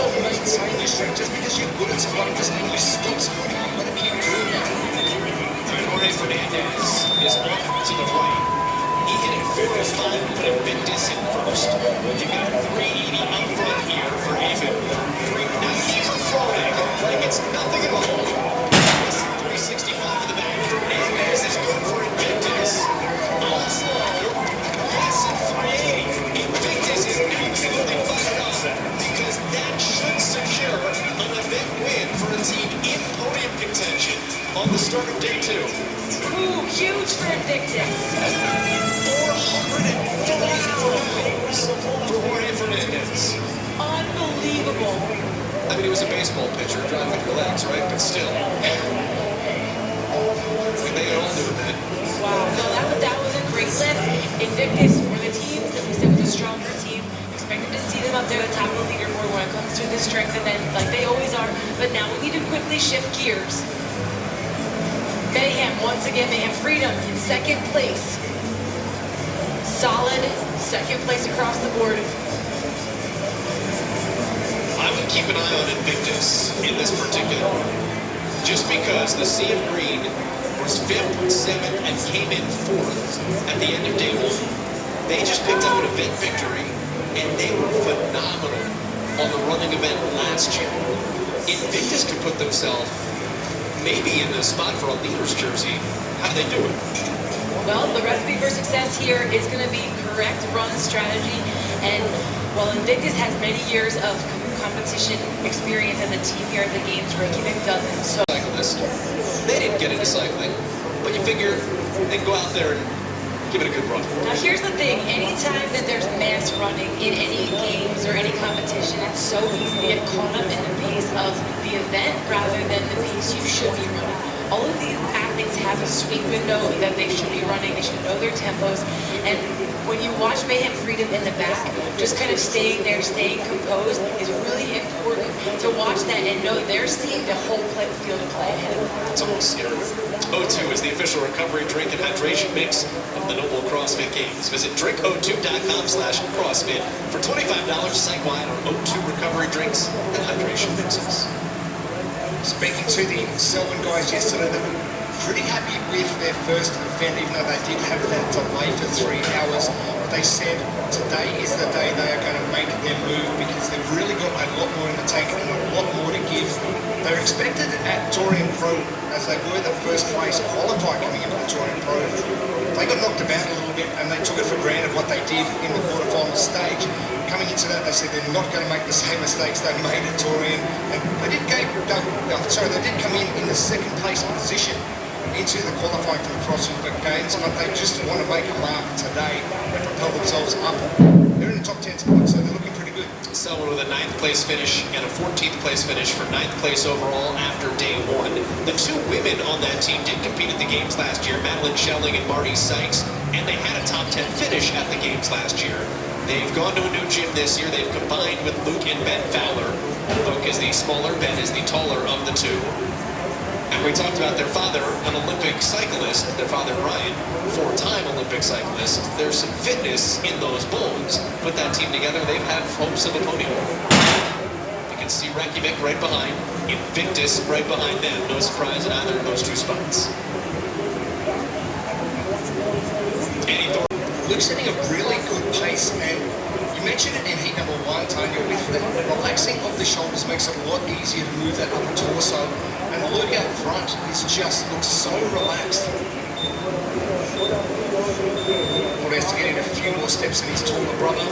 also maintain your strength. Just because you're good at something doesn't mean you stop something. You've got to keep doing that. Jorge Fernandez is off to the right. He hit it 45, but Invictus in first. You've got 380 up front here for Eamon. 390 for Froning, like it's nothing at all. 365 in the back. Fernandez is good for Invictus. Also, yes, at 380. Invictus is absolutely fired up because that should secure an event win for a team in podium contention on the start of day 2. Ooh, huge for Invictus. 440 pounds for Jorge Fernandez. Unbelievable. I mean, he was a baseball pitcher, driving with your legs, right? But still. They could all do that. Wow, no, that was a great lift. Invictus were the teams that we said was a stronger team. Expected to see them up there at the top of the leaderboard when it comes to the strength event, like they always are. But now we need to quickly shift gears. Mayhem, once again, Mayhem Freedom in second place. Solid second place across the board. I would keep an eye on Invictus in this particular one. Just because the Sea of Green was 5th, 7th, and came in 4th at the end of day 1. They just picked up an event victory, and they were phenomenal on the running event last year. Invictus could put themselves maybe in the spot for a leader's jersey. How do they do it? Well, the recipe for success here is going to be correct run strategy. And while Invictus has many years of competition experience as a team here at the Games, Reykjavik doesn't. So, cyclist, they didn't get into cycling, but you figure they'd go out there and give it a good run. Now here's the thing, anytime that there's mass running in any games or any competition, it's so easy to get caught up in the pace of the event rather than the pace you should be running. All of these athletes have a sweet window that they should be running, they should know their tempos, and when you watch Mayhem Freedom in the back, just kind of staying there, staying composed is really important to watch that and know they're seeing the whole field of play ahead of them. It's almost scary. O2 is the official recovery drink and hydration mix of the Noble CrossFit Games. Visit drinko2.com/CrossFit for $25 site-wide on O2 recovery drinks and hydration mixes. Speaking to the Selwyn guys yesterday, they were pretty happy with their first event, even though they did have that delay for 3 hours. But they said today is the day they are going to make their move because they've really got a lot more in the tank and a lot more to give. They're expected at Torian Pro, as they were the first place qualifier coming into the Torian Pro. They got knocked about a little bit and they took it for granted what they did in the quarterfinal stage. Coming into that, they said they're not going to make the same mistakes they made at Torian. And they did come in the second place position into the qualifying for the CrossFit Games, but they just want to make a mark today and propel themselves up. They're in the top 10 spot, so they're looking pretty good. Selwyn with a 9th place finish and a 14th place finish for 9th place overall after day 1. The 2 women on that team did compete at the Games last year, Madeline Schelling and Marty Sykes, and they had a top 10 finish at the Games last year. They've gone to a new gym this year. They've combined with Luke and Ben Fowler. Luke is the smaller, Ben is the taller of the 2. And we talked about their father, an Olympic cyclist, their father Ryan, 4-time Olympic cyclist. There's some fitness in those bones. Put that team together, they've had hopes of a podium. You can see Reykjavik right behind, Invictus right behind them. No surprise in either of those 2 spots. Luke's setting a really good pace, and you mentioned it in heat number 1, Tanya, with the relaxing of the shoulders makes it a lot easier to move that upper torso, and Luke out front just looks so relaxed. What has to get in a few more steps than his taller brother.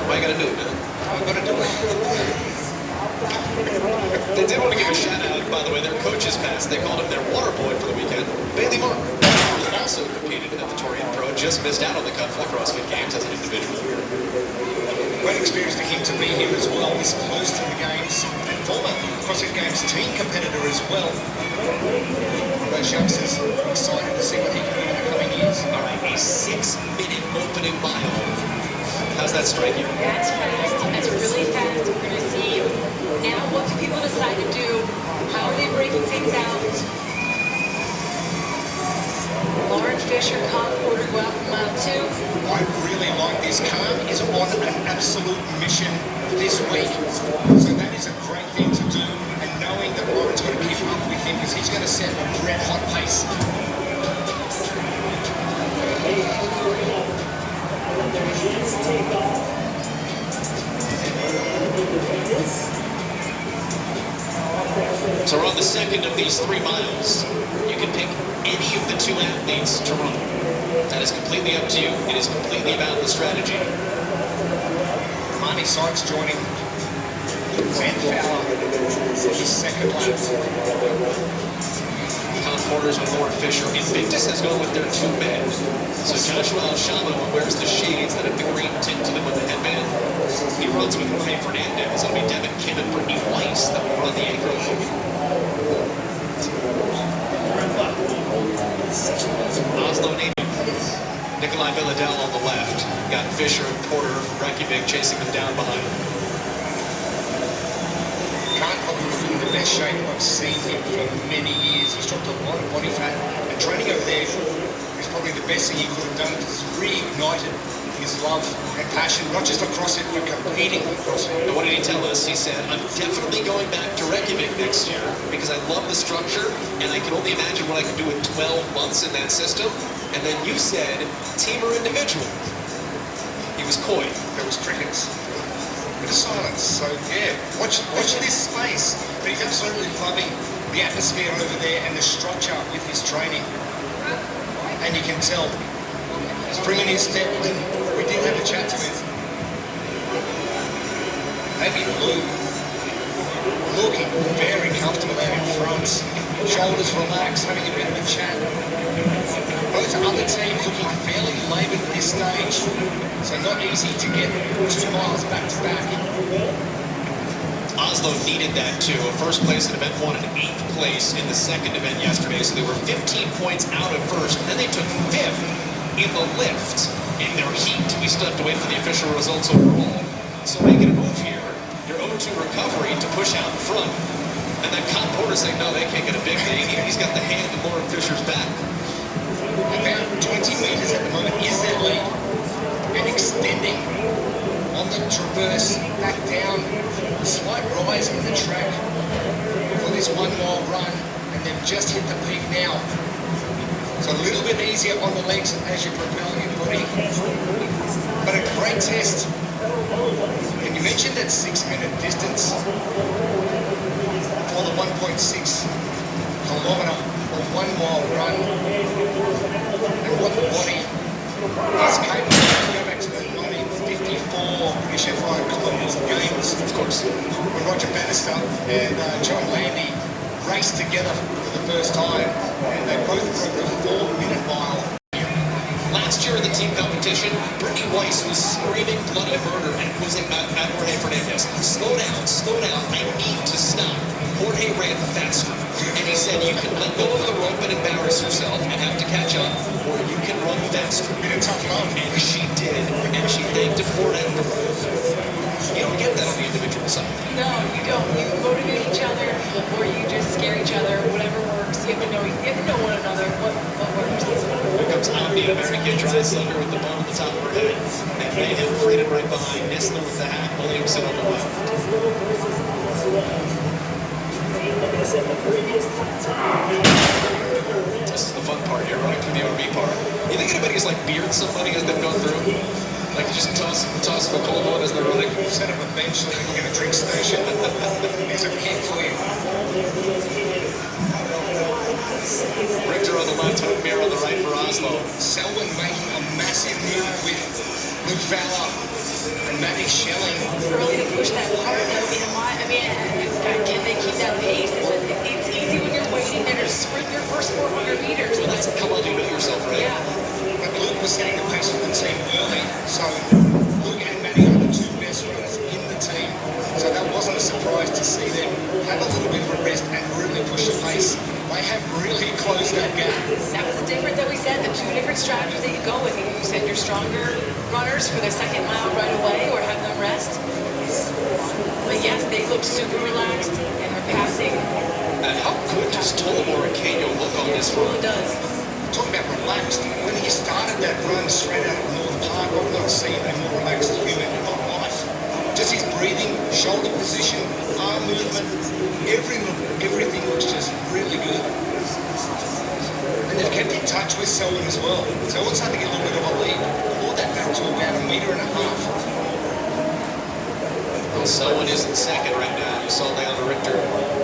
Why you gotta do it, man? I've got to do it. They did want to give a shout out, by the way, their coaches passed. They called him their water boy for the weekend. Bailey Martin, who also competed at the Torian Pro, just missed out on the cut for the CrossFit Games as an individual. Great experience for him to be here as well. This close to the Games, and former CrossFit Games team competitor as well. Those youngsters excited to see what he can do in the coming years. All right, a 6-minute opening mile. How's that strike you? That's fast. That's really fast. We're going to see now what do people decide to do. How are they breaking things out? Lauren Fisher, Con Porter go out for mile 2. I really like this. Khan is on an absolute mission this this week. So that is a great thing to do, and knowing that Lauren's got to keep up with him because he's going to set a red hot pace. So we're on the second of these 3 miles. You can pick any of the 2 athletes to run. That is completely up to you. It is completely about the strategy. Marty Sykes joining Van Fowler for the second lap. Tom Porter's with Lauren Fisher. Invictus has gone with their 2 men. So Joshua Alshama wears the shades that have the green tint to them with the headband. He runs with Jorge Fernandez. It'll be Devin Kim and Brittany Weiss that will run the anchor loop. Oslo Navy. Nikolai Villadel on the left. Got Fisher and Porter from Reykjavik chasing them down behind. Can't probably look in the best shape I've seen him for many years. He's dropped a lot of body fat, and training over there is probably the best thing he could have done because it's reignited his love and passion, not just for CrossFit, but competing in CrossFit. And what did he tell us? He said, I'm definitely going back to Reykjavik next year because I love the structure, and I can only imagine what I could do in 12 months in that system. And then you said, team or individual? He was coy. There was crickets. Bit of silence. So yeah, watch this space. But he's absolutely loving the atmosphere over there and the structure with his training. And you can tell he's bringing his step. When we did have a chat to him, maybe Lou, looking very comfortable there in front, shoulders relaxed, having a bit of a chat. Those other teams looking fairly laboured at this stage, so not easy to get 2 miles back to back. Oslo needed that too. A first place in event 1 and 8th place in the second event yesterday, so they were 15 points out of first, and then they took 5th in the lift in their heat. We still have to wait for the official results overall. So making a move here, your O2 recovery to push out in front. And then Con Porter saying, no, they can't get a big thing. He's got the hand of Lauren Fisher's back. About 20 metres at the moment is their lead, and extending on the traverse back down, a slight rise in the track for this 1 mile run, and they've just hit the peak now. So a little bit easier on the legs as you propel your body, but a great test. And you mentioned that 6-minute distance for the 1.6 kilometre or 1 mile run, and what the body is capable of. Go back to the 1954 British F1 Commonwealth Games, Of course. when Roger Bannister and John Landy raced together for the first time, and they both broke the 4-minute mile. Last year in the team competition, Brittany Weiss was screaming bloody murder and quizzing at Jorge Fernandez. Slow down, I need to stop. Jorge ran faster, and he said you can let go of the rope and embarrass yourself and have to catch up, or you can run faster. Been a tough love. And she did, and she thanked him for it afterwards. You don't get that on the individual side. No, you don't. You motivate each other, or you just scare each other. Whatever works. You have to know one another. What works. Here comes Omni, American dry cylinder with the bone at the top of her head. And Mayhem Freedom right behind. Nistler with the hat. Williamson on the left. This is the fun part here, running through the RV park. You think anybody has like beard somebody as they've gone through? Like just toss the cold one as they're running? Set up a bench so they can get a drink station. There's a kit for you. Richter on the left, Hookmere on the right for Oslo. Selwyn making a massive move with Luke Fowler and Maddie Schelling. Early to push that hard. Can they keep that pace? It's easy when you're waiting there to sprint your first 400 meters. Well, that's how well you know yourself, right? Yeah. But Luke was setting the pace for the team early, so Luke and Maddie are the 2 best runners in the team. So that wasn't a surprise to see them have a little bit of a rest and really push the pace. They have really closed that gap. That was the difference that we said, the 2 different strategies that you go with. You said your stronger runners for the second mile right away or have them rest. But yes, they look super relaxed and they're passing. And how good does Tolomor and Canyo look on this It run? really does. Talking about relaxed, when he started that run straight out of North Park, I've not seen a more relaxed human in my life. Notice his breathing, shoulder position, arm movement, everything looks just really good. And they've kept in touch with Selwyn as well. Selwyn's starting to get a little bit of a lead. Pulled that back to about 1.5 meters. Well, Selwyn is in second right now. You saw Leon Richter